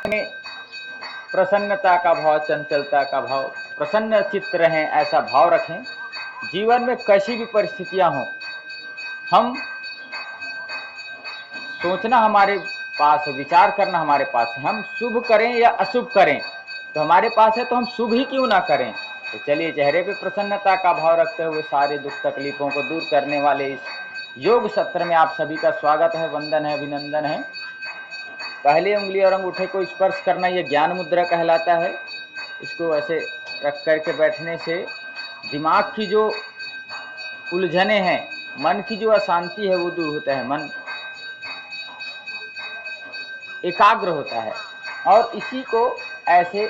में प्रसन्नता का भाव, चंचलता का भाव, प्रसन्न चित्त रहें ऐसा भाव रखें। जीवन में कैसी भी परिस्थितियां हों, हम सोचना हमारे पास है, विचार करना हमारे पास है। हम शुभ करें या अशुभ करें तो हमारे पास है, तो हम शुभ ही क्यों ना करें। तो चलिए, चेहरे पे प्रसन्नता का भाव रखते हुए सारे दुख तकलीफों को दूर करने वाले इस योग सत्र में आप सभी का स्वागत है, वंदन है, अभिनंदन है। पहली उंगली और अंगूठे को स्पर्श करना यह ज्ञान मुद्रा कहलाता है। इसको ऐसे रख करके बैठने से दिमाग की जो उलझने हैं, मन की जो अशांति है वो दूर होता है, मन एकाग्र होता है। और इसी को ऐसे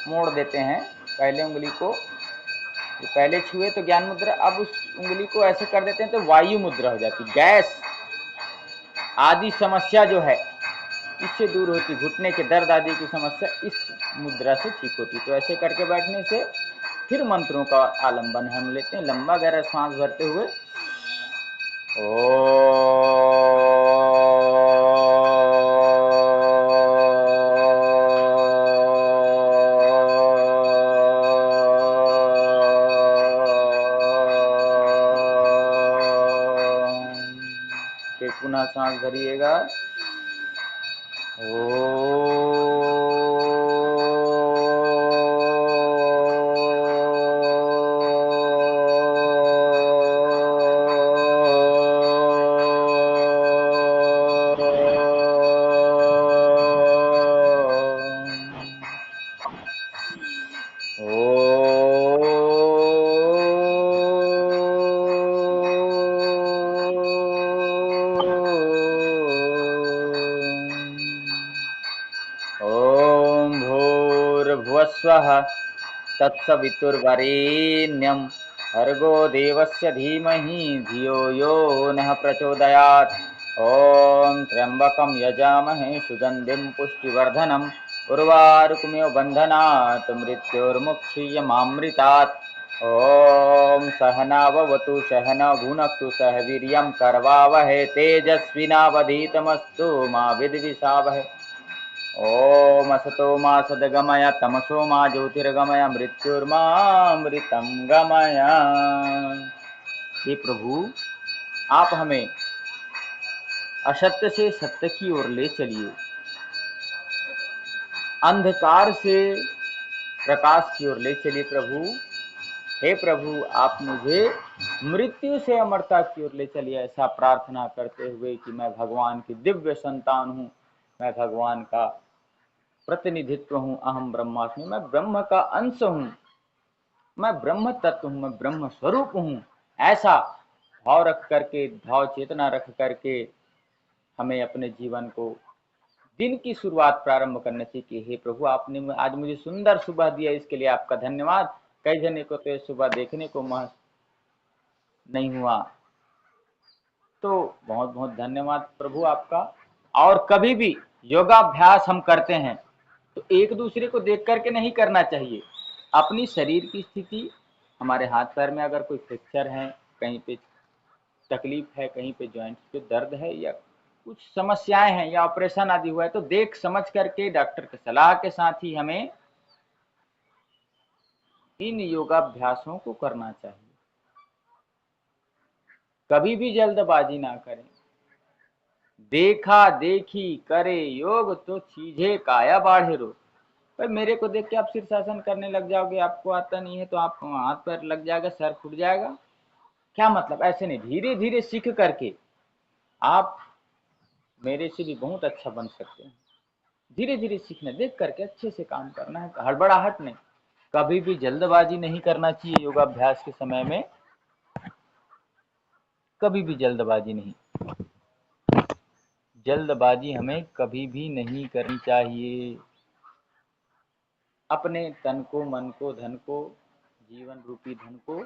मोड़ देते हैं, पहले उंगली को पहले छुए तो ज्ञान मुद्रा, अब उस उंगली को ऐसे कर देते हैं तो वायु मुद्रा हो जाती। गैस आदि समस्या जो है इससे दूर होती, घुटने के दर्द आदि की समस्या इस मुद्रा से ठीक होती। तो ऐसे करके बैठने से फिर मंत्रों का आलंबन हम लेते हैं, लंबा गहरा सांस भरते हुए फिर पुनः सांस भरिएगा। तत्सवितुर्वरेण्यं भर्गो देवस्य धीमहि धियो यो नः प्रचोदयात्। ॐ त्र्यंबकं यजामहे सुगंधिं पुष्टिवर्धनम् उर्वारुकमिव बन्धनात् मृत्योर्मुक्षीयमामृतात्। ॐ सहनाववतु सहनौ भुनक्तु सह वीर्यं करवावहै तेजस्विनावधीतमस्तु मा विद्विषावहै। ओम असतो मा सद्गमय तमसो मा ज्योतिर्गमय मृत्युर्मामृतं गमय। हे प्रभु, आप हमें असत्य से सत्य की ओर ले चलिए, अंधकार से प्रकाश की ओर ले चलिए प्रभु। हे प्रभु, आप मुझे मृत्यु से अमरता की ओर ले चलिए, ऐसा प्रार्थना करते हुए कि मैं भगवान की दिव्य संतान हूँ, मैं भगवान का प्रतिनिधित्व हूँ, अहम ब्रह्मास्मि, मैं ब्रह्म का अंश हूँ, मैं ब्रह्म तत्व हूँ, मैं ब्रह्म स्वरूप हूँ। ऐसा भाव रख करके, भाव चेतना रख करके हमें अपने जीवन को, दिन की शुरुआत प्रारंभ करने से कि हे प्रभु, आपने आज मुझे सुंदर सुबह दिया, इसके लिए आपका धन्यवाद। कई जने को तो ये सुबह देखने को नहीं हुआ, तो बहुत बहुत धन्यवाद प्रभु आपका। और कभी भी योगाभ्यास हम करते हैं तो एक दूसरे को देख करके नहीं करना चाहिए। अपनी शरीर की स्थिति, हमारे हाथ पैर में अगर कोई फ्रैक्चर है, कहीं पे तकलीफ है, कहीं पे जॉइंट्स पे दर्द है, या कुछ समस्याएं हैं, या ऑपरेशन आदि हुआ है, तो देख समझ करके डॉक्टर की सलाह के साथ ही हमें इन योगाभ्यासों को करना चाहिए। कभी भी जल्दबाजी ना करें। देखा देखी करे योग तो चीजे काया बाढ़े रो। भाई, मेरे को देख के आप शीर्षासन करने लग जाओगे, आपको आता नहीं है तो आप हाथ पैर लग जाएगा, सर फूट जाएगा, क्या मतलब? ऐसे नहीं, धीरे धीरे सीख करके आप मेरे से भी बहुत अच्छा बन सकते हैं। धीरे धीरे सीखना, देख करके अच्छे से काम करना है, हड़बड़ाहट नहीं। कभी भी जल्दबाजी नहीं करना चाहिए योगाभ्यास के समय में, कभी भी जल्दबाजी नहीं। जल्दबाजी हमें कभी भी नहीं करनी चाहिए। अपने तन को, मन को, धन को, जीवन रूपी धन को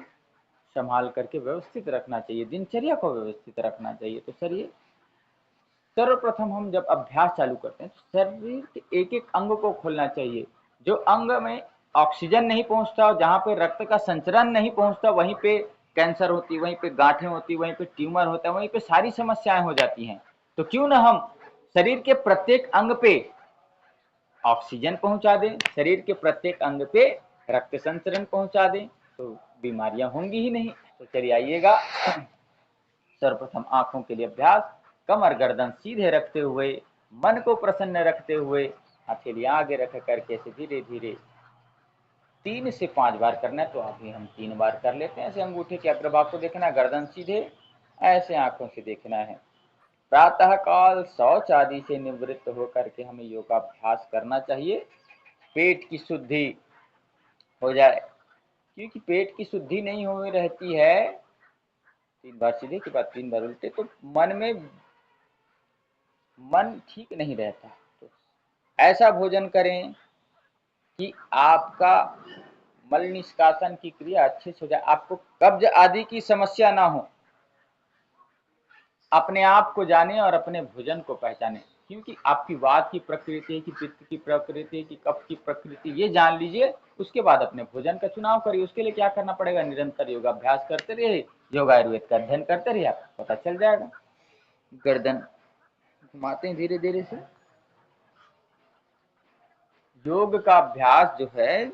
संभाल करके व्यवस्थित रखना चाहिए, दिनचर्या को व्यवस्थित रखना चाहिए। तो चलिए, सर्वप्रथम हम जब अभ्यास चालू करते हैं तो शरीर के एक एक अंग को खोलना चाहिए। जो अंग में ऑक्सीजन नहीं पहुंचता, जहाँ पे रक्त का संचरण नहीं पहुंचता, वहीं पे कैंसर होती, वहीं पे गांठें होती, वहीं पे ट्यूमर होता है, वहीं पे सारी समस्याएं हो जाती हैं। तो क्यों ना हम शरीर के प्रत्येक अंग पे ऑक्सीजन पहुंचा दें, शरीर के प्रत्येक अंग पे रक्त संचरण पहुंचा दें, तो बीमारियां होंगी ही नहीं। तो चलिए आइएगा, सर्वप्रथम आंखों के लिए अभ्यास। कमर गर्दन सीधे रखते हुए, मन को प्रसन्न रखते हुए, हथेलियां आगे रख करके ऐसे धीरे धीरे 3 से 5 बार करना है। तो अभी हम 3 बार कर लेते हैं। ऐसे अंगूठे के अग्रभाग को देखना, गर्दन सीधे, ऐसे आंखों से देखना है। प्रातः काल शौच आदि से निवृत्त होकर के हमें योगाभ्यास करना चाहिए, पेट की शुद्धि हो जाए। क्योंकि पेट की शुद्धि नहीं हो रहती है, 3 बार सीधे के बाद 3 बार उल्टे, तो मन ठीक नहीं रहता। तो ऐसा भोजन करें कि आपका मल निष्कासन की क्रिया अच्छे से हो जाए, आपको कब्ज आदि की समस्या ना हो। अपने आप को जाने और अपने भोजन को पहचाने, क्योंकि आपकी वात की प्रकृति है कि पित्त की प्रकृति है कि कफ की प्रकृति, ये जान लीजिए। उसके बाद अपने भोजन का चुनाव करिए। उसके लिए क्या करना पड़ेगा, निरंतर योगाभ्यास करते रहिए, योग आयुर्वेद का अध्ययन करते रहिए, आपको पता चल जाएगा। गर्दन घुमाते हैं धीरे धीरे से। योग का अभ्यास जो है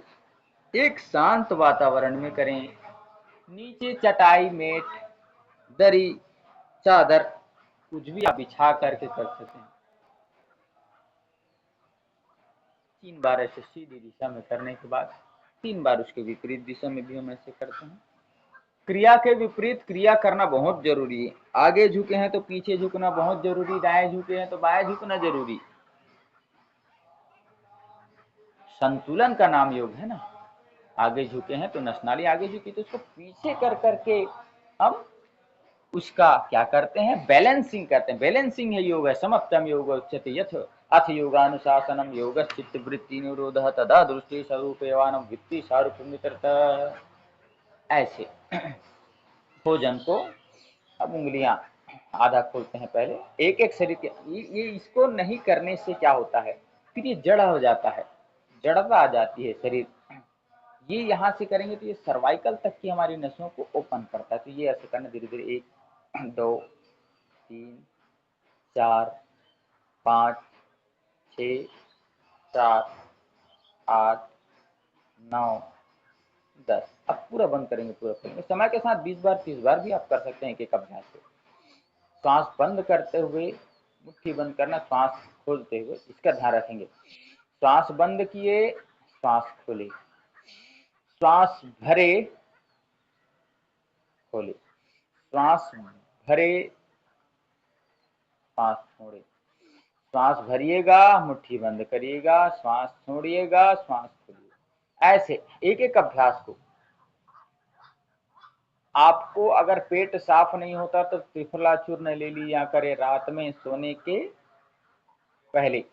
एक शांत वातावरण में करें। नीचे चटाई, मेट, दरी, चादर, कुछ भी आप बिछा करके कर सकते हैं। 3 बार ऐसे सीधी दिशा में करने के बाद 3 बार उसके विपरीत दिशा में भी हम ऐसे करते हैं। क्रिया के विपरीत क्रिया करना बहुत जरूरी है। आगे झुके हैं तो पीछे झुकना बहुत जरूरी, दाएं झुके हैं तो बाएं झुकना जरूरी। संतुलन का नाम योग है ना। आगे झुके हैं तो नसनाली आगे झुकी, तो उसको पीछे कर करके हम उसका क्या करते हैं, बैलेंसिंग करते हैं। बैलेंसिंग है योग, है समत्तम योग उच्यते यथ अथ योगानुशासनम योगश्चित्त वृत्ति निरोधः तदा दृष्टि स्वरूपवानम वित्ति सारूप्यमित्रत। ऐसे भोजन को, अब उंगलियां आधा खोलते हैं पहले, एक एक शरीर के, ये इसको नहीं करने से क्या होता है, फिर ये जड़ हो जाता है, जड़ता आ जाती है शरीर। ये यहाँ से करेंगे तो ये सर्वाइकल तक की हमारी नसों को ओपन करता है। तो ये ऐसे करना धीरे धीरे, 1 2 3 4 5 6 7 8 9 10। अब पूरा बंद करेंगे, पूरा करेंगे। समय के साथ 20 बार 30 बार भी आप कर सकते हैं एक एक अभ्यास से। श्वास बंद करते हुए, मुट्ठी बंद करना, श्वास खोलते हुए, इसका ध्यान रखेंगे। श्वास बंद किए, श्वास खोले, श्वास भरे, खोले, श्वास भरे, श्वास छोड़े, श्वास भरिएगा, मुट्ठी बंद करिएगा, श्वास छोड़िएगा, श्वास खोलिए। ऐसे एक एक अभ्यास को। आपको अगर पेट साफ नहीं होता तो त्रिफला चूर्ण ले लिया करें, रात में सोने के पहले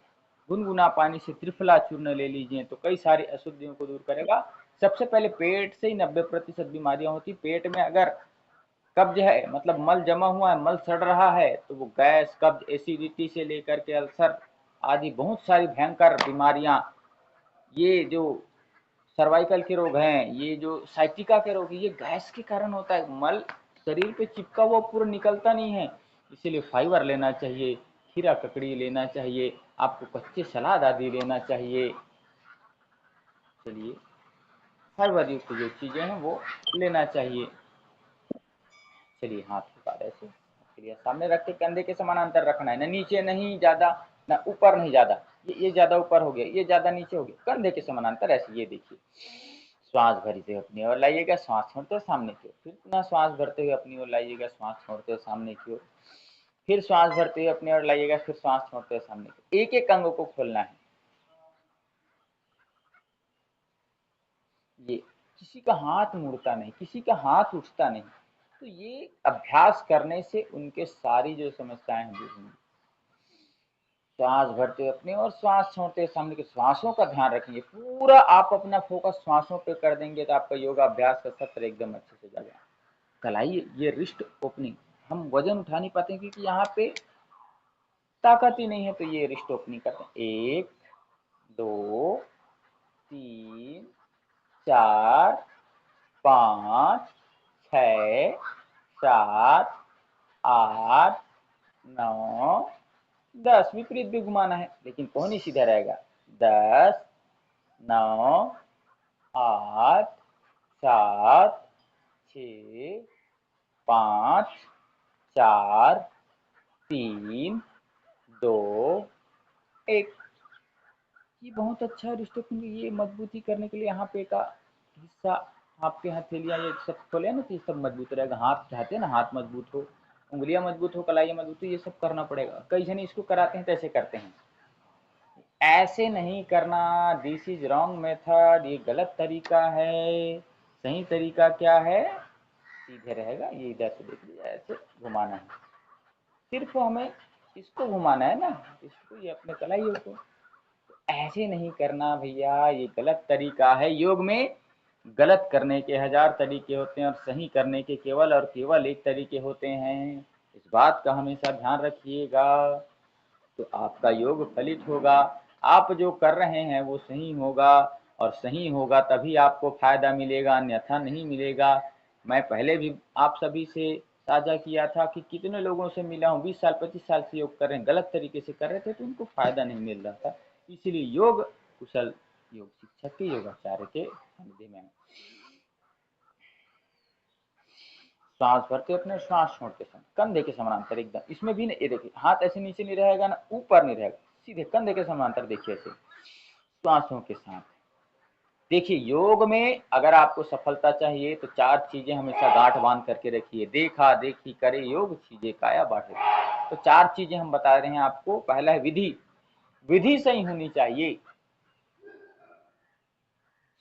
गुनगुना पानी से त्रिफला चूर्ण ले लीजिए, तो कई सारी अशुद्धियों को दूर करेगा। सबसे पहले पेट से ही 90% बीमारियां होती। पेट में अगर कब्ज है, मतलब मल जमा हुआ है, मल सड़ रहा है, तो वो गैस, कब्ज, एसिडिटी से लेकर के अल्सर आदि बहुत सारी भयंकर बीमारियां, ये जो सर्वाइकल के रोग हैं, ये जो साइटिका के रोग, ये गैस के कारण होता है। मल शरीर पे चिपका हुआ पूरा निकलता नहीं है। इसीलिए फाइबर लेना चाहिए, खीरा ककड़ी लेना चाहिए, आपको कच्चे सलाद आदि लेना चाहिए। चलिए, फाइबर युक्त जो चीजें हैं वो लेना चाहिए। चलिए, हाथ के बाद ऐसे क्रिया सामने रख के कंधे के समानांतर रखना है, ना नीचे नहीं ज्यादा, ना ऊपर नहीं ज्यादा। ये ज्यादा ऊपर हो गया, ये ज्यादा नीचे हो गया, कंधे के समानांतर ऐसे। ये देखिए, श्वास भरते हुए अपनी ओर लाइएगा, श्वास छोड़ते हुए सामने की ओर, फिर पुनः श्वास भरते हुए अपनी ओर लाइएगा, श्वास छोड़ते हुए सामने की ओर, फिर श्वास भरते हुए अपनी ओर लाइएगा, फिर श्वास छोड़ते हुए सामने की ओर। एक एक अंग को खोलना है। ये किसी का हाथ मुड़ता नहीं, किसी का हाथ उठता नहीं। तो ये अभ्यास करने से उनके सारी जो समस्याएं हैं दूर होंगी। श्वास भरते हुए अपनी और श्वास छोड़ते हुए सामने के, श्वासों का ध्यान रखेंगे। पूरा आप अपना फोकस श्वासों पे कर देंगे तो आपका योगाभ्यास का सत्र एकदम अच्छे से जाएगा। चलाइए, ये रिस्ट ओपनिंग, हम वजन उठा नहीं पाते क्योंकि यहाँ पे ताकत ही नहीं है। तो ये रिस्ट ओपनिंग करते हैं, 1 2 3 4 5 6 7 8 9 10। विपरीत भी घुमाना है, लेकिन कौन ही सीधा रहेगा। 10, 9, 8, 7, 6, 5, 4, 3, 2, 1। ये बहुत अच्छा है दोस्तों, क्योंकि ये मजबूती करने के लिए यहाँ पे का हिस्सा आपके हथेलियाँ ये सब खोले ना, तो ये सब मजबूत रहेगा। हाथ चाहते हैं ना हाथ मजबूत हो, उंगलियां मजबूत हो, कलाई मजबूत हो, ये सब करना पड़ेगा। कई जन इसको कराते हैं तो ऐसे करते हैं, ऐसे नहीं करना। दिस इज रॉन्ग मेथड, ये गलत तरीका है। सही तरीका क्या है? सीधे रहेगा, ये इधर से देख लीजिए, ऐसे घुमाना है, सिर्फ हमें इसको घुमाना है ना, इसको, ये अपने कलाइयों को। ऐसे नहीं करना भैया, ये गलत तरीका है। योग में गलत करने के 1000 तरीके होते हैं और सही करने के केवल और केवल एक तरीके होते हैं। इस बात का हमेशा ध्यान रखिएगा, तो आपका योग फलित होगा। आप जो कर रहे हैं वो सही होगा, और सही होगा तभी आपको फायदा मिलेगा, अन्यथा नहीं मिलेगा। मैं पहले भी आप सभी से साझा किया था कि कितने लोगों से मिला हूँ, 20 साल 25 साल से योग कर रहे हैं, गलत तरीके से कर रहे थे तो उनको फायदा नहीं मिल रहा था। इसलिए योग कुशल योग शिक्षक के, योगाचार्य के सानिध्य में श्वास भरते अपने, श्वास छोड़ते समय कंधे के समानांतर एकदम, इसमें भी ये देखिए हाथ ऐसे नीचे नहीं रहेगा ना ऊपर नहीं रहेगा, सीधे कंधे के समानांतर देखिए ऐसे श्वासों के साथ। देखिए योग में अगर आपको सफलता चाहिए तो 4 चीजें हमेशा गांठ बांध करके रखिए। देखा देखी करे योग, चीजें काया बांटे। तो 4 चीजें हम बता रहे हैं आपको। पहला है विधि, विधि सही होनी चाहिए।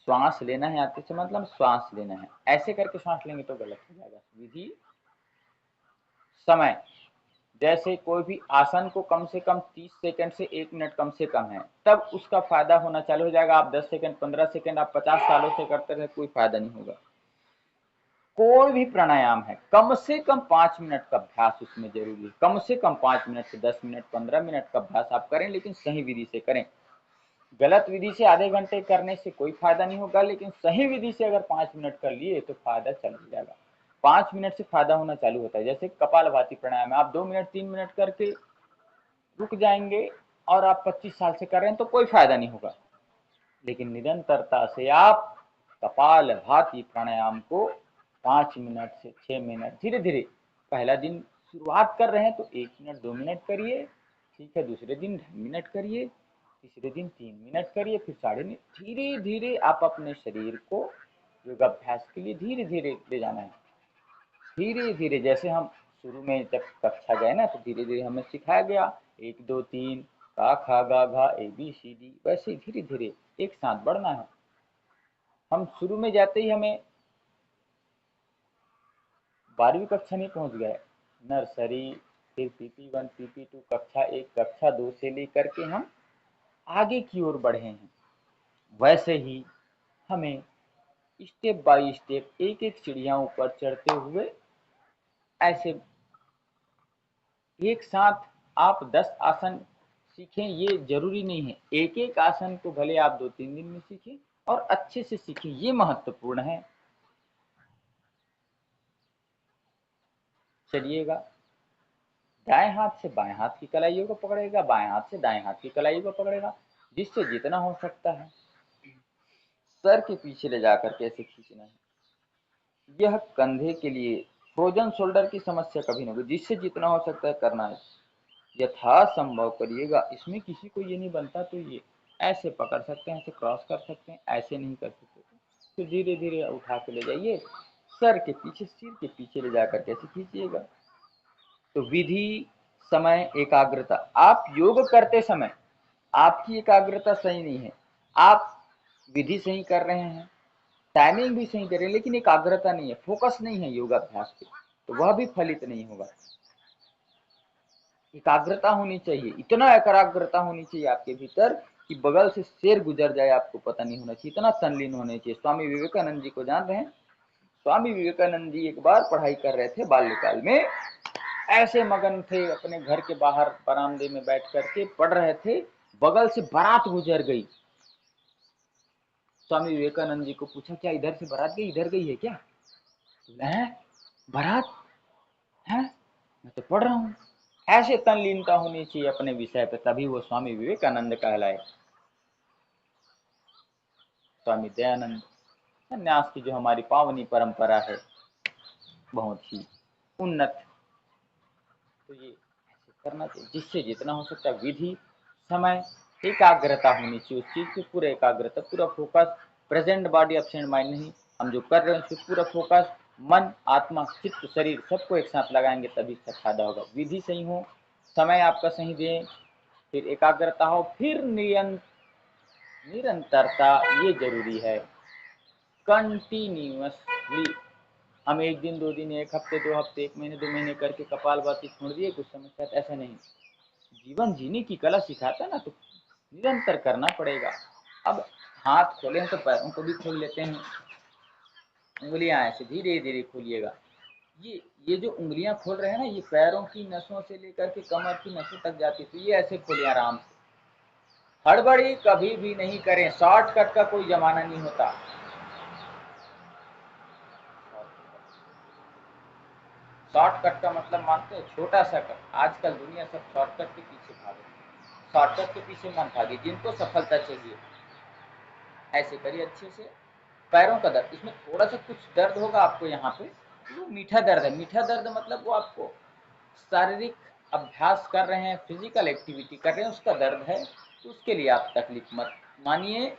श्वास लेना है आते से मतलब श्वास लेना है, ऐसे करके श्वास लेंगे तो गलत हो जाएगा। विधि, समय, जैसे कोई भी आसन को कम से कम 30 सेकंड से 1 मिनट कम से कम है, तब उसका फायदा होना चालू हो जाएगा। आप 10 सेकंड 15 सेकंड आप 50 सालों से करते रहे, कोई फायदा नहीं होगा। कोई भी प्राणायाम है, कम से कम 5 मिनट का अभ्यास उसमें जरूरी है। कम से कम 5 मिनट से 10 मिनट 15 मिनट का अभ्यास आप करें, लेकिन सही विधि से करें। गलत विधि से आधे घंटे करने से कोई फायदा नहीं होगा, लेकिन सही विधि से अगर 5 मिनट कर लिए तो फायदा चल जाएगा। 5 मिनट से फायदा होना चालू होता है। जैसे कपालभाति प्राणायाम है, आप 2 मिनट 3 मिनट करके रुक जाएंगे और आप 25 साल से कर रहे हैं तो कोई फायदा नहीं होगा। लेकिन निरंतरता से आप कपालभाति प्राणायाम को 5 मिनट से 6 मिनट धीरे धीरे, पहला दिन शुरुआत कर रहे हैं तो 1 मिनट 2 मिनट करिए, ठीक है, दूसरे दिन 2.5 मिनट करिए, तीसरे दिन 3 मिनट करिए, फिर 3.5, धीरे धीरे आप अपने शरीर को योगाभ्यास के लिए धीरे धीरे ले जाना है। धीरे धीरे, जैसे हम शुरू में जब कक्षा गए ना तो धीरे धीरे हमें सिखाया गया 1 2 3 का खा गा घा ABCD, वैसे धीरे धीरे एक साथ बढ़ना है। हम शुरू में जाते ही हमें 12वीं कक्षा नहीं पहुंच गए, नर्सरी, फिर PP1 PP2 कक्षा 1 कक्षा 2 से लेकर के हम आगे की ओर बढ़े हैं। वैसे ही हमें स्टेप बाय स्टेप एक एक सीढ़ियां ऊपर चढ़ते हुए, ऐसे एक साथ आप 10 आसन सीखें ये जरूरी नहीं है। एक एक आसन को भले आप 2-3 दिन में सीखें और अच्छे से सीखें, ये महत्वपूर्ण है। चलिएगा, दाएं हाथ से बाएं हाथ की कलाइयों को पकड़ेगा, बाएं हाथ से दाएं हाथ की कलाइयों को पकड़ेगा, जिससे जितना हो सकता है सर के पीछे ले जाकर के ऐसे खींचना है। यह कंधे के लिए फ्रोजन शोल्डर की समस्या कभी नहीं होगी, जिससे जितना हो सकता है करना है, यथासंभव करिएगा। इसमें किसी को ये नहीं बनता तो ये ऐसे पकड़ सकते हैं, ऐसे क्रॉस कर सकते हैं, ऐसे नहीं कर सकते तो धीरे धीरे उठा के ले जाइए, सर के पीछे, सिर के पीछे ले जाकर के ऐसे खींचिएगा। तो विधि, समय, एकाग्रता। आप योग करते समय आपकी एकाग्रता सही नहीं है, आप विधि सही कर रहे हैं, टाइमिंग भी सही कर रहे हैं, लेकिन एकाग्रता नहीं है, फोकस नहीं है योगाभ्यास पे, तो वह भी फलित नहीं होगा। एकाग्रता होनी चाहिए, इतना एकाग्रता होनी चाहिए आपके भीतर कि बगल से शेर गुजर जाए आपको पता नहीं होना चाहिए, इतना तल्लीन होने चाहिए। स्वामी विवेकानंद जी को जान रहे हैं? स्वामी विवेकानंद जी एक बार पढ़ाई कर रहे थे बाल्यकाल में, ऐसे मगन थे अपने घर के बाहर बरामदे में बैठ करके पढ़ रहे थे, बगल से बारात गुजर गई। स्वामी विवेकानंद जी को पूछा क्या इधर से बारात गई, इधर गई है क्या? है बारात है, मैं तो पढ़ रहा हूँ। ऐसे तल्लीनता होनी चाहिए अपने विषय पे, तभी वो स्वामी विवेकानंद कहलाए। स्वामी दयानंद संन्यास की जो हमारी पावनी परंपरा है बहुत ही उन्नत। तो ये ऐसे करना चाहिए जिससे जितना हो सकता है विधि, समय, एकाग्रता होनी चाहिए उस चीज पे, पूरा एकाग्रता, पूरा focus, present body absent mind नहीं, हम जो कर रहे हैं उस पर पूरा फोकस, मन आत्मा चित्त शरीर सबको एक साथ लगाएंगे तभी इसका फायदा होगा। विधि सही हो, समय आपका सही दें, फिर एकाग्रता हो, फिर निरंतरता, ये जरूरी है। कंटिन्यूअसली हम एक दिन 2 दिन, एक हफ्ते 2 हफ्ते, 1 महीने 2 महीने करके कपालभाति छोड़ दिए कुछ समय तक, ऐसा नहीं। जीवन जीने की कला सिखाता ना, तो निरंतर करना पड़ेगा। अब हाथ खोले हैं तो पैरों को भी खोल लेते हैं, उंगलियां ऐसे धीरे धीरे खोलिएगा। ये जो उंगलियां खोल रहे हैं ना, ये पैरों की नसों से लेकर के कमर की नसों तक जाती है, तो ये ऐसे खोलिए आराम से। हड़बड़ी कभी भी नहीं करें, शॉर्टकट का कोई जमाना नहीं होता। शॉर्टकट का मतलब मानते हैं छोटा सा कट। आजकल दुनिया सब शॉर्टकट के पीछे भागे, शॉर्टकट के पीछे मत भागे, जिनको सफलता चाहिए ऐसे करिए अच्छे से। पैरों का दर्द, इसमें थोड़ा सा कुछ दर्द होगा आपको यहाँ पे, वो मीठा दर्द है। मीठा दर्द मतलब वो आपको शारीरिक अभ्यास कर रहे हैं, फिजिकल एक्टिविटी कर रहे हैं, उसका दर्द है, तो उसके लिए आप तकलीफ मत मानिए।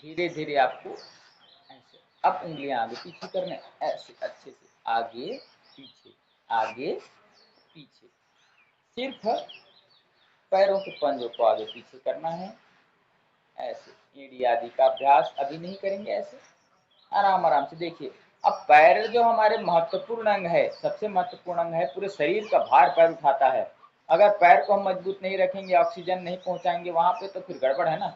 धीरे धीरे आपको ऐसे, अब उंगलियां आगे पीछे करने, ऐसे अच्छे से आगे पीछे, आगे पीछे, सिर्फ पैरों के पंजों को आगे पीछे करना है। ऐसे एड़ी आदि का अभ्यास अभी नहीं करेंगे, ऐसे आराम आराम से देखिए। अब पैर जो हमारे महत्वपूर्ण अंग है, सबसे महत्वपूर्ण अंग है, पूरे शरीर का भार पैर उठाता है। अगर पैर को हम मजबूत नहीं रखेंगे, ऑक्सीजन नहीं पहुंचाएंगे वहां पे, तो फिर गड़बड़ है ना।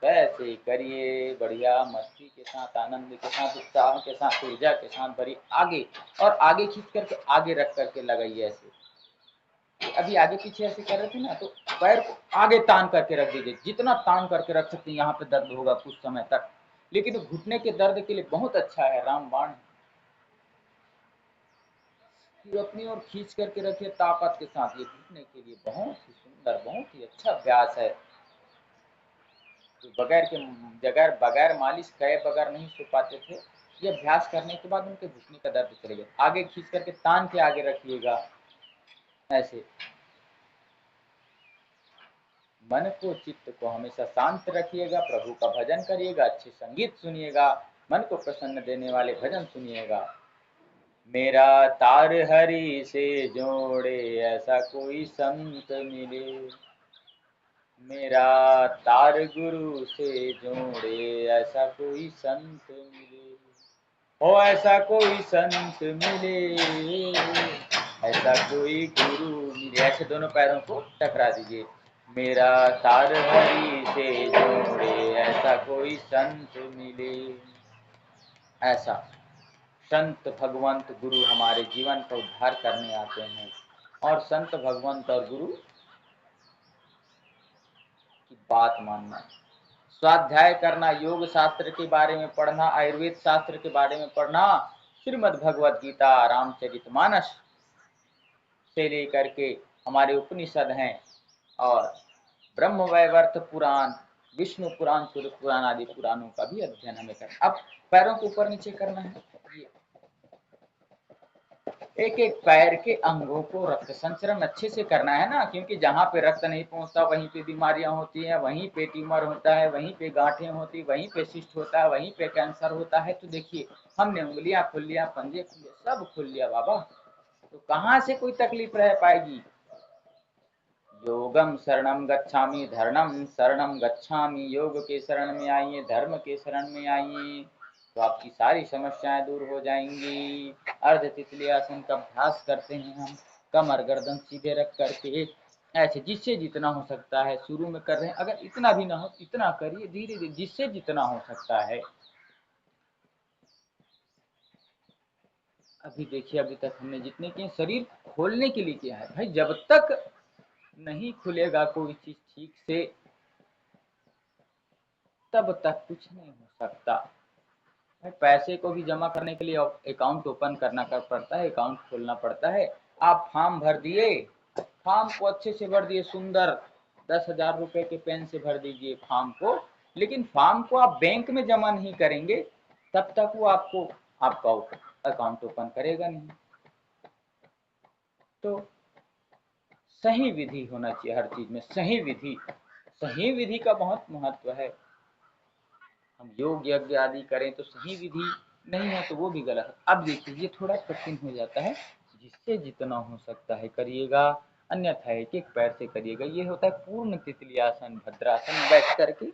तो ऐसे ही करिए, बढ़िया मस्ती के साथ, आनंद के साथ, उत्साह के साथ, ऊर्जा के साथ भरी आगे, और आगे खींच करके आगे रख करके लगाइए ऐसे। अभी आगे पीछे ऐसे कर रहे थे ना, तो पैर को आगे तान करके रख दीजिए, जितना तान करके रख सकते हैं। यहाँ पे दर्द होगा कुछ समय तक, लेकिन घुटने के दर्द के लिए बहुत अच्छा है, रामबाण। फिर अपनी ओर खींच करके रखिए ताकत के साथ, ये घुटने के लिए बहुत ही सुंदर, बहुत ही अच्छा अभ्यास है। जो बगैर मालिश कहे बगैर नहीं सो पाते थे, ये अभ्यास करने के बाद उनके घुटने का दर्द चलेगा। आगे खींच करके तान के आगे रखिएगा ऐसे। मन को, चित्त को हमेशा शांत रखिएगा, प्रभु का भजन करिएगा, अच्छे संगीत सुनिएगा, मन को प्रसन्न देने वाले भजन सुनिएगा। मेरा तार हरि से जोड़े ऐसा कोई संत मिले, मेरा तार गुरु से जोड़े ऐसा कोई संत मिले, ओ ऐसा कोई संत मिले, ऐसा कोई गुरु मिले। ऐसे दोनों पैरों को टकरा दीजिए। मेरा तार हरि से जोड़े ऐसा कोई संत मिले। ऐसा संत भगवंत गुरु हमारे जीवन का उद्धार करने आते हैं, और संत भगवंत और गुरु की बात मानना, स्वाध्याय करना, योग शास्त्र के बारे में पढ़ना, आयुर्वेद शास्त्र के बारे में पढ़ना, श्रीमद् भगवद गीता, रामचरितमानस से लेकर के हमारे उपनिषद हैं, और ब्रह्म वैवर्त पुराण, विष्णु पुराण, सूर्य पुराण आदि पुराणों का भी अध्ययन हमें करना। अब पैरों को ऊपर नीचे करना है, एक एक पैर के अंगों को रक्त संचरण अच्छे से करना है ना, क्योंकि जहाँ पे रक्त नहीं पहुँचता वहीं पे बीमारियां होती हैं, वहीं पे ट्यूमर होता है, वहीं पे गांठें होती, वहीं पे सिस्ट होता है, वहीं पे कैंसर होता है। तो देखिए, हमने उंगलियां खोल लिया, पंजे खोल लिया, सब खोल लिया बाबा, तो कहाँ से कोई तकलीफ रह पाएगी। योगम शरणम गच्छामि, धर्मम शरणम गच्छामि, योग के शरण में आइए, धर्म के शरण में आइए, तो आपकी सारी समस्याएं दूर हो जाएंगी। अर्ध तितली आसन का अभ्यास करते हैं हम, कमर गर्दन सीधे रख करके, ऐसे जिससे जितना हो सकता है। शुरू में कर रहे हैं, अगर इतना भी ना हो इतना करिए, धीरे धीरे जिससे जितना हो सकता है। अभी देखिए, अभी तक हमने जितने किए, शरीर खोलने के लिए किया है भाई। जब तक नहीं खुलेगा कोई चीज ठीक से, तब तक कुछ नहीं हो सकता। पैसे को भी जमा करने के लिए अकाउंट ओपन करना पड़ता है, अकाउंट खोलना पड़ता है। आप फॉर्म भर दिए, फॉर्म को अच्छे से भर दिए, सुंदर 10,000 रुपए के पेन से भर दीजिए फॉर्म को, लेकिन फॉर्म को आप बैंक में जमा नहीं करेंगे तब तक वो आपको आपका अकाउंट ओपन करेगा नहीं। तो सही विधि होना चाहिए हर चीज में, सही विधि, सही विधि का बहुत महत्व है। हम योग यज्ञ आदि करें तो सही विधि नहीं है तो वो भी गलत है। अब देखिए ये थोड़ा कठिन हो जाता है, जिससे जितना हो सकता है करिएगा, अन्यथा एक एक पैर से करिएगा। ये होता है पूर्ण तितली आसन, भद्रासन। बैठ करके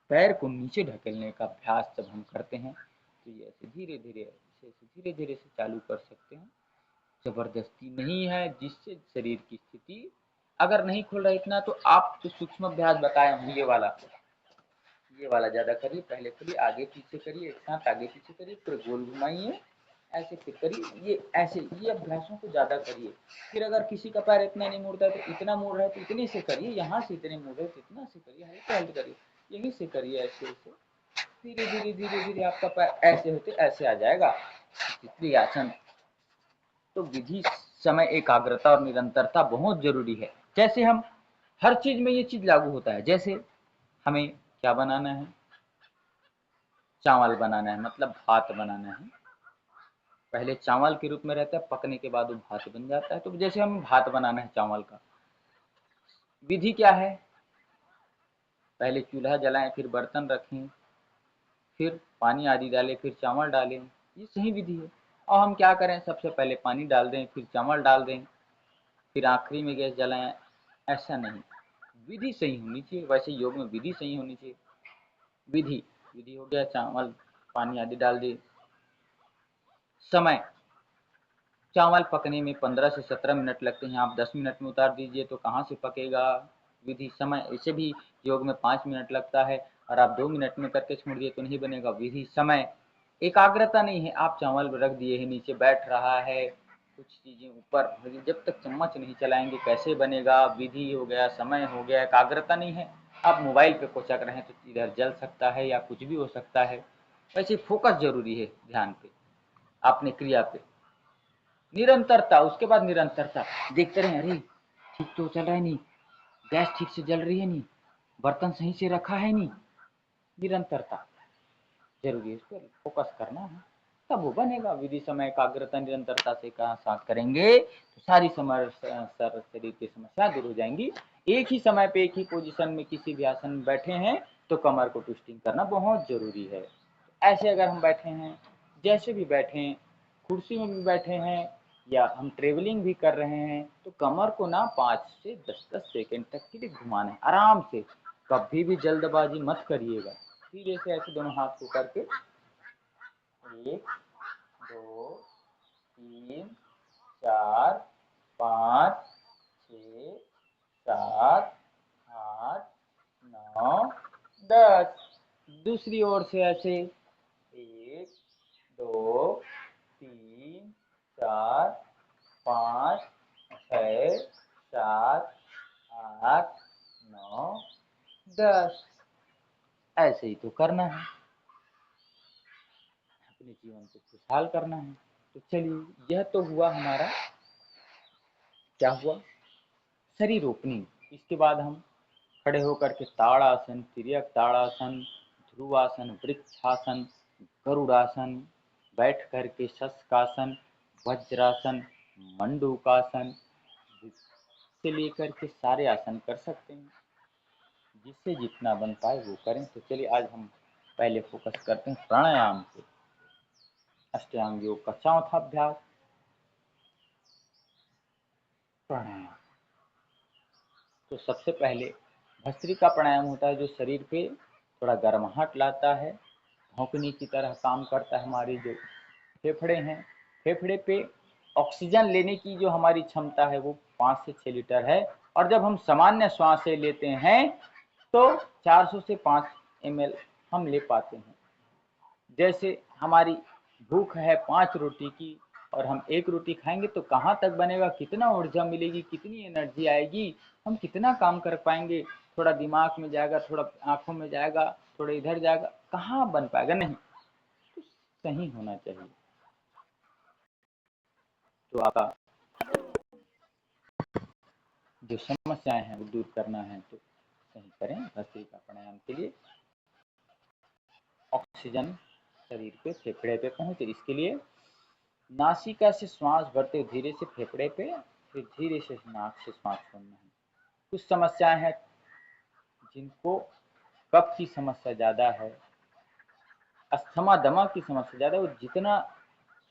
पैर को नीचे ढकेलने का अभ्यास जब हम करते हैं तो ये ऐसे धीरे धीरे धीरे धीरे से चालू कर सकते हैं। जबरदस्ती नहीं है, जिससे शरीर की स्थिति अगर नहीं खुल रहा इतना तो आप तो सूक्ष्म अभ्यास बताए हूँ, ये वाला ज्यादा करिए। पहले करिए आगे पीछे करिए, एक साथ आगे पीछे करिए, फिर गोल घुमाइए, ऐसे फिर करिए। ये ऐसे ये अभ्यासों को ज्यादा करिए। फिर अगर किसी का पैर इतना नहीं मुड़ता है तो इतना मुड़ रहा है तो इतने से करिए, यहाँ से इतने मुड़ रहे तो इतना से करिए, हल्के हल्के करिए, यहीं से करिए, ऐसे ऐसे धीरे धीरे धीरे धीरे आपका पैर ऐसे होते ऐसे आ जाएगा तितली आसन। तो विधि, समय, एकाग्रता और निरंतरता बहुत जरूरी है। जैसे हम हर चीज में ये चीज लागू होता है। जैसे हमें क्या बनाना है, चावल बनाना है, मतलब भात बनाना है। पहले चावल के रूप में रहता है, पकने के बाद वो भात बन जाता है। तो जैसे हमें भात बनाना है चावल का, विधि क्या है, पहले चूल्हा जलाएं, फिर बर्तन रखें, फिर पानी आदि डालें, फिर चावल डालें, ये सही विधि है। और हम क्या करें, सबसे पहले पानी डाल दें, फिर चावल डाल दें, फिर आखिरी में गैस जलाएं, ऐसा नहीं। विधि सही होनी चाहिए। वैसे योग में विधि सही होनी चाहिए। विधि विधि हो गया, चावल पानी आदि डाल दिए। समय, चावल पकने में 15 से 17 मिनट लगते हैं, आप 10 मिनट में उतार दीजिए तो कहाँ से पकेगा। विधि, समय, ऐसे भी योग में 5 मिनट लगता है और आप 2 मिनट में करके छोड़ दिए तो नहीं बनेगा। विधि, समय, एकाग्रता नहीं है, आप चावल रख दिए है, नीचे बैठ रहा है, कुछ चीजें ऊपर, जब तक चम्मच नहीं चलाएंगे कैसे बनेगा। विधि हो गया, समय हो गया, एकाग्रता नहीं है, आप मोबाइल पे कोचक रहे हैं तो इधर जल सकता है या कुछ भी हो सकता है। वैसे फोकस जरूरी है, ध्यान पे, अपनी क्रिया पे, निरंतरता। उसके बाद निरंतरता, देखते रहे, अरे ठीक तो चल रहा है नहीं, गैस ठीक से जल रही है नहीं, बर्तन सही से रखा है नहीं। निरंतरता जरूरी है, इस पर फोकस करना है, तब वो बनेगा। विधि, समय, एकाग्रता, निरंतरता से कहा साथ करेंगे तो सारी शरीर की समस्या दूर हो जाएंगी। एक ही समय पे एक ही पोजीशन में किसी भी आसन में बैठे हैं तो कमर को ट्विस्टिंग करना बहुत जरूरी है। ऐसे अगर हम बैठे हैं, जैसे भी बैठे हैं, कुर्सी में भी बैठे हैं या हम ट्रेवलिंग भी कर रहे हैं तो कमर को ना 5 से 10-10 सेकंड तक के लिए घुमाना है आराम से। कभी भी जल्दबाजी मत करिएगा, धीरे से ऐसे दोनों हाथ को करके 1 2 3 4 5 6 7 8 9 10। दूसरी ओर से ऐसे 1 2 3 4 5 6 7 8 9 10। ऐसे ही तो करना है, अपने जीवन को खुशहाल करना है। तो चलिए, यह तो हुआ हमारा, क्या हुआ, शरीर ओपनिंग। इसके बाद हम खड़े होकर के ताड़ासन, तिर्यक ताड़ासन, ध्रुवासन, वृक्षासन, गरुड़ासन, बैठ करके शस्कासन, वज्रासन, मंडूकासन से लेकर के सारे आसन कर सकते हैं, जिससे जितना बन पाए वो करें। तो चलिए आज हम पहले फोकस करते हैं प्राणायाम पे। अष्टांग योग का चौथा अभ्यास, प्राणायाम। तो सबसे पहले भस्त्रिका प्राणायाम होता है, जो शरीर पे थोड़ा गर्माहट लाता है, भौंकने की तरह काम करता है। हमारी जो फेफड़े हैं, फेफड़े पे ऑक्सीजन लेने की जो हमारी क्षमता है वो 5 से 6 लीटर है, और जब हम सामान्य श्वासें लेते हैं तो 400 से 5 ml हम ले पाते हैं। जैसे हमारी भूख है 5 रोटी की और हम 1 रोटी खाएंगे तो कहाँ तक बनेगा, कितना ऊर्जा मिलेगी, कितनी एनर्जी आएगी, हम कितना काम कर पाएंगे। थोड़ा दिमाग में जाएगा, थोड़ा आंखों में जाएगा, थोड़ा इधर जाएगा, कहाँ बन पाएगा। नहीं, तो सही होना चाहिए। तो आपका जो समस्याएं हैं वो दूर करना है तो सही करें भस्त्रिका प्राणायाम के लिए। ऑक्सीजन शरीर पे फेफड़े पे पहुंचे, इसके लिए नासिका से श्वास भरते धीरे से फेफड़े पे, फिर धीरे से नाक से श्वास छोड़ना है। कुछ समस्याएं हैं जिनको कफ की समस्या ज्यादा है, अस्थमा दमा की समस्या ज्यादा है, वो जितना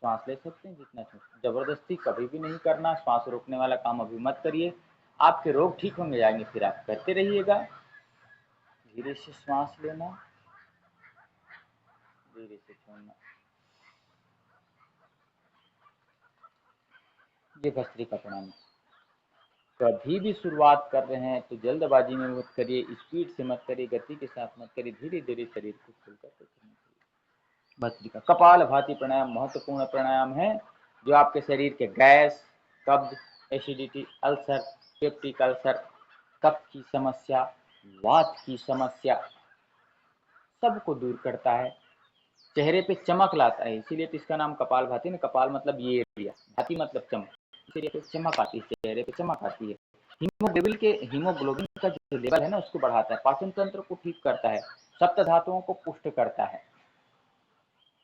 श्वास ले सकते हैं जितना छोड़, जबरदस्ती कभी भी नहीं करना, श्वास रोकने वाला काम अभी मत करिए। आपके रोग ठीक होंगे जाएंगे, फिर आप करते रहिएगा। धीरे से श्वास लेना, धीरे से छोड़ना, ये भस्त्रिका प्राणायाम। कभी भी शुरुआत कर रहे हैं तो जल्दबाजी में मत करिए, स्पीड से मत करिए, गति के साथ मत करिए, धीरे धीरे शरीर को खुल करके करना चाहिए। भस्त्रिका कपाल भाती प्राणायाम महत्वपूर्ण प्राणायाम है, जो आपके शरीर के गैस, कब्ज, एसिडिटी, अल्सर, पेप्टिक अल्सर, कफ की समस्या, वात की समस्या सबको दूर करता है, चेहरे पे चमक लाता है। इसीलिए तो इसका नाम कपाल भाती ना, कपाल मतलब ये एरिया, भाती मतलब चमक, इसीलिए चमक आती है, चेहरे पे चमक आती है। हीमोग्लोबिन का जो लेवल है ना उसको बढ़ाता है, पाचन तंत्र को ठीक करता है, सप्त धातुओं को पुष्ट करता है,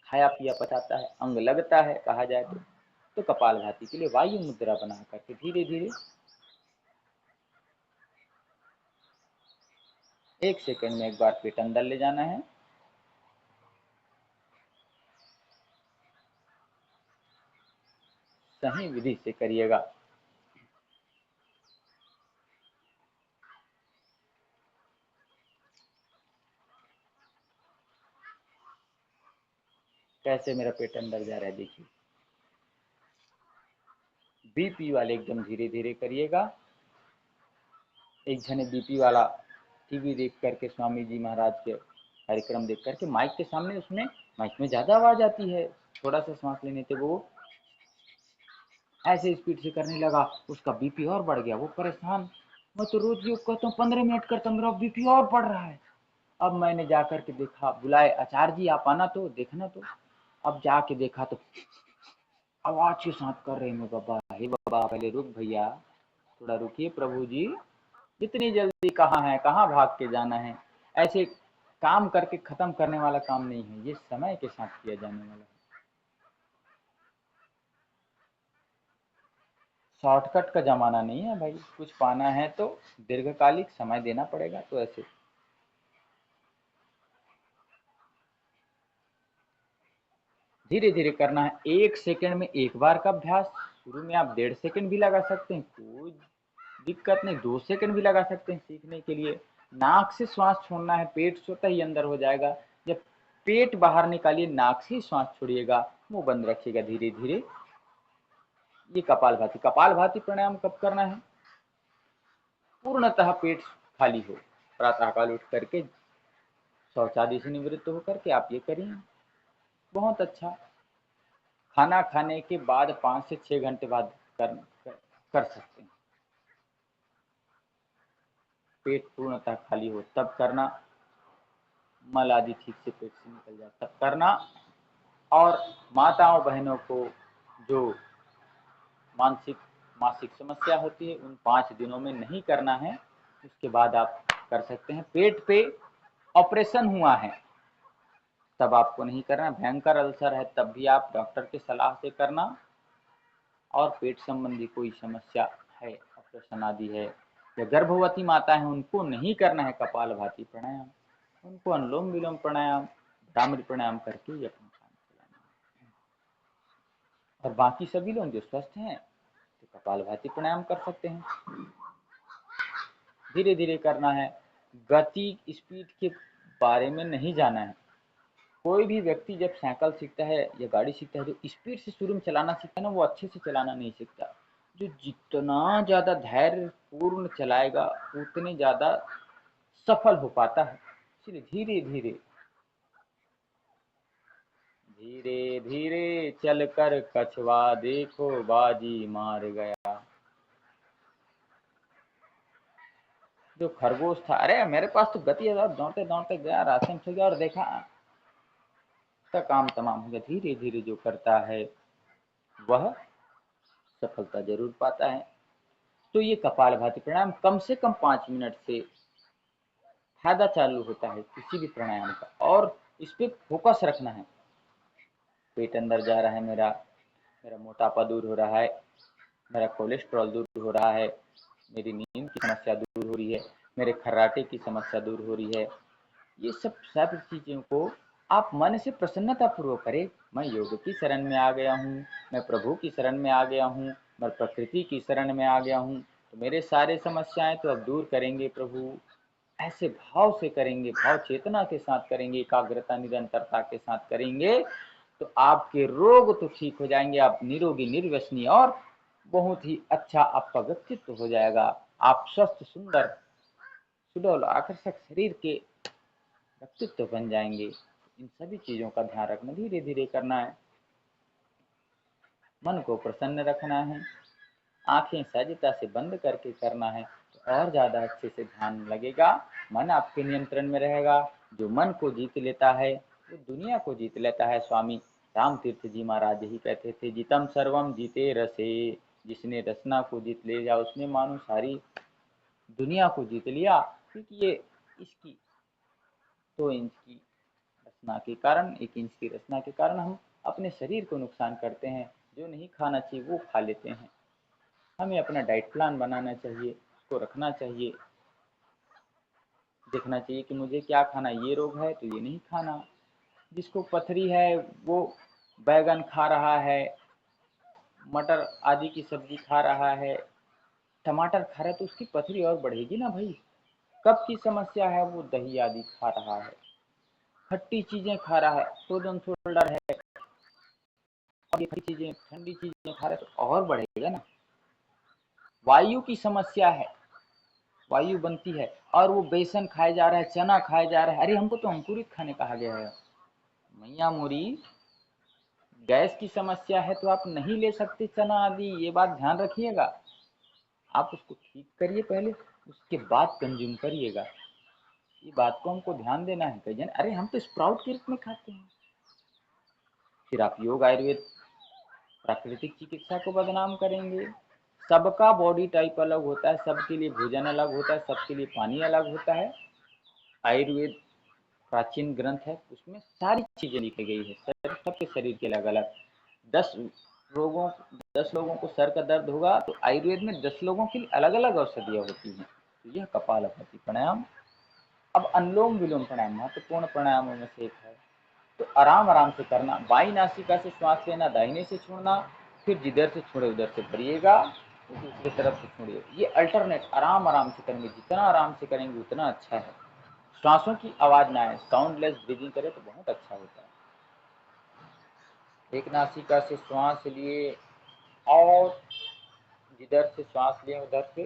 खाया पिया पचाता है, अंग लगता है कहा जाए तो कपाल भाती के लिए वायु मुद्रा बना करके धीरे धीरे 1 सेकंड में एक बार पेट अंदर ले जाना है। सही विधि से करिएगा। कैसे मेरा पेट अंदर जा रहा है देखिए। बीपी वाले एकदम धीरे धीरे करिएगा। एक जने बीपी वाला टीवी देख करके, स्वामी जी महाराज के कार्यक्रम देख करके, माइक के सामने, उसमें माइक में ज्यादा आवाज आती है, थोड़ा सा सांस लेने से वो ऐसे स्पीड से करने लगा, उसका बीपी और बढ़ गया, वो परेशान। मैं तो रोज योग करता हूँ, 15 मिनट करता हूँ, मेरा बीपी और बढ़ रहा है। अब मैंने जाकर के देखा, बुलाए, आचार्य जी आप आना तो देखना तो। अब जाके देखा तो आवाज के साथ कर रहे हैं। बाबा हे बाबा, पहले रुक भैया, थोड़ा रुकिए प्रभु जी, इतनी जल्दी कहाँ है, कहाँ भाग के जाना है। ऐसे काम करके खत्म करने वाला काम नहीं है, ये समय के साथ किया जाने वाला है। शॉर्टकट का जमाना नहीं है भाई, कुछ पाना है तो दीर्घकालिक समय देना पड़ेगा। तो ऐसे धीरे धीरे करना है। 1 सेकंड में एक बार का अभ्यास, शुरू में आप 1.5 सेकंड भी लगा सकते हैं, कोई दिक्कत नहीं, 2 सेकंड भी लगा सकते हैं सीखने के लिए। नाक से श्वास छोड़ना है, पेट स्वतः ही अंदर हो जाएगा। जब पेट बाहर निकालिए, नाक से श्वास छोड़िएगा, मुंह बंद रखिएगा धीरे धीरे। ये कपालभाति। कपालभाति प्राणायाम कब करना है? पूर्णतः पेट खाली हो, प्रातः काल उठ करके शौचादि से निवृत्त होकर के आप ये करिए, बहुत अच्छा। खाना खाने के बाद 5 से 6 घंटे बाद कर सकते हैं। पेट पूर्णतः खाली हो तब करना, मल आदि ठीक से पेट से निकल जाए तब करना। और माताओं बहनों को जो मानसिक मासिक समस्या होती है, उन 5 दिनों में नहीं करना है, उसके बाद आप कर सकते हैं। पेट पे ऑपरेशन हुआ है तब आपको नहीं करना, भयंकर अल्सर है तब भी आप डॉक्टर की सलाह से करना। और पेट संबंधी कोई समस्या है, ऑपरेशन आदि है, या गर्भवती माता है, उनको नहीं करना है कपालभाति प्राणायाम, उनको अनुलोम विलोम प्राणायाम, भ्रामरी प्राणायाम करके ही अपना काम चलाना है। और बाकी सभी लोग जो स्वस्थ हैं तो कपालभाति प्राणायाम कर सकते हैं। धीरे धीरे करना है, गति स्पीड के बारे में नहीं जाना है। कोई भी व्यक्ति जब साइकिल सीखता है या गाड़ी सीखता है, जो स्पीड से शुरू में चलाना सीखता है ना, वो अच्छे से चलाना नहीं सीखता। जो जितना ज्यादा धैर्य पूर्ण चलाएगा उतने ज्यादा सफल हो पाता है। इसलिए धीरे धीरे, धीरे धीरे चलकर कछुआ देखो बाजी मार गया। जो खरगोश था, अरे मेरे पास तो गति है, दौड़ते दौड़ते गया, रास्ते में छू गया और देखा उसका काम तमाम हो गया। धीरे धीरे जो करता है वह सफलता जरूर पाता है। तो ये कपालभाति प्राणायाम कम से कम 5 मिनट से फायदा चालू होता है किसी भी प्राणायाम का, और इस पे फोकस रखना है। पेट अंदर जा रहा है मेरा, मेरा मोटापा दूर हो रहा है, मेरा कोलेस्ट्रॉल दूर हो रहा है, मेरी नींद की समस्या दूर हो रही है, मेरे खर्राटे की समस्या दूर हो रही है। ये सब चीज़ों को आप मन से प्रसन्नता पूर्वक करें। मैं योग की शरण में आ गया हूँ, मैं प्रभु की शरण में आ गया हूँ, मैं प्रकृति की शरण में आ गया हूँ, तो मेरे सारे समस्याएं तो अब दूर करेंगे प्रभु। ऐसे भाव से करेंगे, भाव चेतना के साथ करेंगे, एकाग्रता निरंतरता के साथ करेंगे, तो आपके रोग तो ठीक हो जाएंगे, आप निरोगी निर्व्यसनी और बहुत ही अच्छा आपका व्यक्तित्व हो जाएगा। आप स्वस्थ सुंदर सुडौल आकर्षक शरीर के व्यक्तित्व बन जाएंगे। इन सभी चीज़ों का ध्यान रखना, धीरे धीरे करना है, मन को प्रसन्न रखना है, आंखें सहजता से बंद करके करना है, तो और ज़्यादा अच्छे से ध्यान लगेगा, मन आपके नियंत्रण में रहेगा। जो मन को जीत लेता है वो दुनिया को जीत लेता है। स्वामी राम तीर्थ जी महाराज ही कहते थे, जितम सर्वम जीते रसे। जिसने रसना को जीत लिया उसने मानो सारी दुनिया को जीत लिया। क्योंकि ये इसकी 2 इंच की रचना के कारण, 1 इंच की रचना के कारण हम अपने शरीर को नुकसान करते हैं। जो नहीं खाना चाहिए वो खा लेते हैं। हमें अपना डाइट प्लान बनाना चाहिए, उसको रखना चाहिए, देखना चाहिए कि मुझे क्या खाना, ये रोग है तो ये नहीं खाना। जिसको पथरी है वो बैगन खा रहा है, मटर आदि की सब्जी खा रहा है, टमाटर खा रहा है, तो उसकी पथरी और बढ़ेगी ना भाई। कब की समस्या है वो दही आदि खा रहा है, खट्टी चीजें खा रहा है, फ्रोजन शोल्डर है, और ये खट्टी चीजें ठंडी चीजें खा रहा है तो और बढ़ेगा ना। वायु की समस्या है, वायु बनती है, और वो बेसन खाया जा रहा है, चना खाया जा रहा है। अरे हमको तो अंकुरित खाने कहा गया है। मैया मोरी, गैस की समस्या है तो आप नहीं ले सकते चना आदि, ये बात ध्यान रखिएगा। आप उसको ठीक करिए पहले, उसके बाद कंज्यूम करिएगा। ये बात को हमको ध्यान देना है। कई जन अरे हम तो स्प्राउट के रूप में खाते हैं। फिर आप योग आयुर्वेद प्राकृतिक चिकित्सा को बदनाम करेंगे। सबका बॉडी टाइप अलग होता है, सबके लिए भोजन अलग होता है, सबके लिए पानी अलग होता है। आयुर्वेद प्राचीन ग्रंथ है, उसमें सारी चीजें लिखी गई है, सबके शरीर के अलग अलग। 10 रोगों 10 लोगों को सर का दर्द होगा तो आयुर्वेद में 10 लोगों के लिए अलग अलग औषधियाँ होती हैं। तो यह कपालभाति प्राणायाम। अब अनुलोम विलोम प्राणायाम महत्वपूर्ण प्राणायामों में से एक है। तो आराम आराम से करना, बाई नासिका से श्वास लेना, दाहिने से छोड़ना, फिर जिधर से छोड़े उधर से भरिएगा, तो दूसरी तरफ से छोड़िए। ये अल्टरनेट आराम आराम से करेंगे, जितना आराम से करेंगे उतना अच्छा है। श्वासों की आवाज ना आए, साउंडलेस ब्रीदिंग करें तो बहुत अच्छा होता है। एक नासिका से श्वास लिए और जिधर से श्वास लिए उधर से,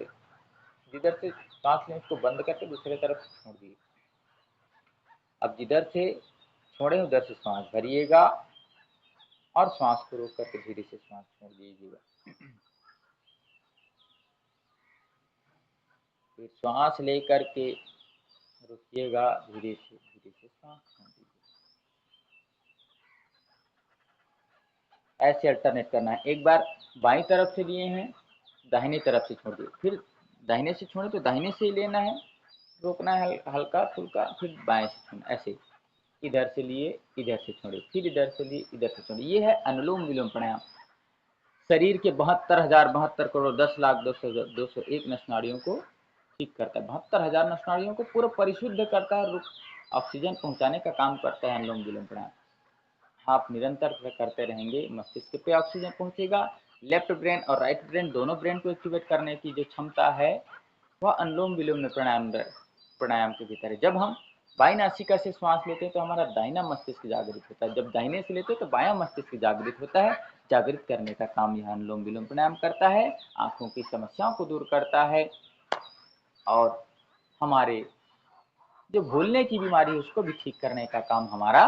जिधर से श्वास लें उसको बंद करके दूसरे तरफ छोड़ दिए। अब जिधर से छोड़े उधर से श्वास भरिएगा और श्वास को रोक करके धीरे से श्वास छोड़ दीजिएगा। फिर श्वास लेकर के रुकिएगा, धीरे से श्वास छोड़ दीजिए। ऐसे अल्टरनेट करना है। एक बार बाईं तरफ से लिए हैं, दाहिनी तरफ से छोड़ दिए, फिर दाहिने से छोड़े तो दाहिने से ही लेना है, रोकना है हल्का फुल्का, फिर बाएं से छोड़ना, ऐसे इधर से लिए इधर से छोड़े, फिर इधर से लिए इधर से छोड़े। ये है अनुलोम विलोम प्राणायाम। शरीर के 72,072 करोड़ 10,02,01 नस नाड़ियों को ठीक करता है। 72,000 नस नाड़ियों को पूरा परिशुद्ध करता है, ऑक्सीजन पहुंचाने का काम करता है अनुलोम विलोम प्राणायाम। आप निरंतर करते रहेंगे, मस्तिष्क पे ऑक्सीजन पहुंचेगा। लेफ्ट ब्रेन और राइट ब्रेन, दोनों ब्रेन को एक्टिवेट करने की जो क्षमता है वह अनुलोम विलोम में प्राणायाम के भीतर है। जब हम बाई नासिका से श्वास लेते हैं तो हमारा दाहिना मस्तिष्क जागृत होता है, जब दाहिने से लेते हैं तो बायां मस्तिष्क जागृत होता है। जागृत करने का काम यह अनुलोम विलोम प्राणायाम करता है। आंखों की समस्याओं को दूर करता है, और हमारे जो भूलने की बीमारी है उसको भी ठीक करने का काम हमारा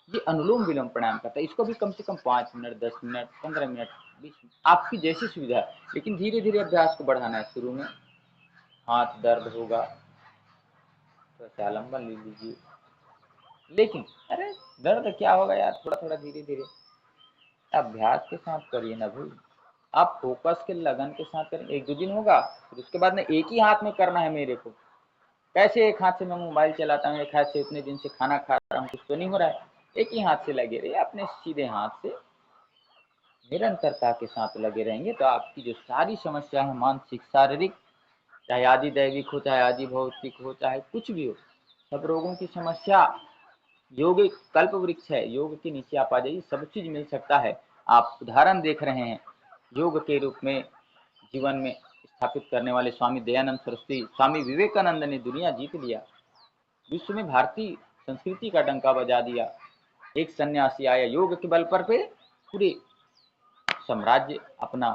ये अनुलोम विलोम प्राणायाम करता है। इसको भी कम से कम 5 मिनट, 10 मिनट, 15 मिनट, 20 मिनट, आपकी जैसी सुविधा है, लेकिन धीरे धीरे अभ्यास को बढ़ाना है। शुरू में हाथ दर्द होगा तो आलम्बन ले लीजिए, लेकिन अरे दर्द क्या होगा यार, थोड़ा थोड़ा धीरे धीरे अभ्यास के साथ करिए ना भाई। आप फोकस के लगन के साथ करें, 1-2 दिन होगा, फिर उसके बाद में एक ही हाथ में करना है मेरे को। कैसे एक हाथ से मैं मोबाइल चलाता हूँ, एक हाथ से उतने दिन से खाना खा रहा हूँ, कुछ तो नहीं हो रहा है। एक ही हाथ से लगे रहिए, अपने सीधे हाथ से निरंतरता के साथ लगे रहेंगे तो आपकी जो सारी समस्या है, मानसिक शारीरिक, चाहे आदि दैविक हो, चाहे आदि भौतिक हो, चाहे कुछ भी हो, सब रोगों की समस्या योग एक कल्प वृक्ष है। योग के नीचे आप आ जाइए, सब चीज मिल सकता है। आप उदाहरण देख रहे हैं योग के रूप में जीवन में स्थापित करने वाले स्वामी दयानंद सरस्वती, स्वामी विवेकानंद ने दुनिया जीत लिया, विश्व में भारतीय संस्कृति का डंका बजा दिया। एक सन्यासी आया योग के बल पर पे पूरे साम्राज्य, अपना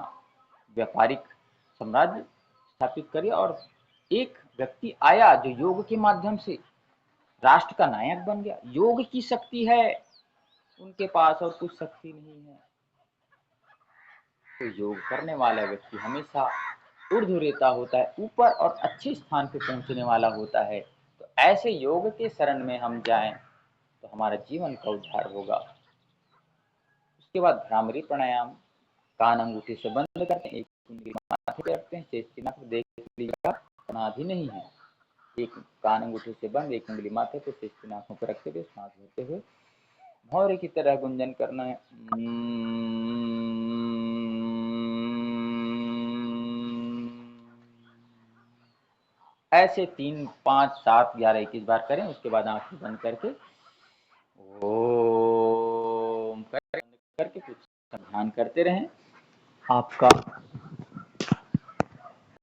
व्यापारिक साम्राज्य स्थापित करिए। और एक व्यक्ति आया जो योग के माध्यम से राष्ट्र का नायक बन गया। योग की शक्ति है उनके पास, और कुछ शक्ति नहीं है। तो योग करने वाला व्यक्ति हमेशा ऊर्ध्वरेता होता है, ऊपर और अच्छे स्थान पे पहुंचने वाला होता है। तो ऐसे योग के शरण में हम जाएं तो हमारा जीवन का उद्धार होगा। उसके बाद भ्रामरी प्राणायाम, कान अंगूठे से बंद करते हैं, एक उंगली माथे पे रखते हैं, शेष को देख लीजिएगा, समाधि नहीं है। एक कान अंगूठे से बंद, एक उंगली माथे पे, शेष आंखों पर रखते हुए सांस लेते हुए भौरे की तरह गुंजन करना है। ऐसे 3, 5, 7, 11, 21 बार करें। उसके बाद आंखें बंद करके ओम करके कुछ ध्यान करते रहें। आपका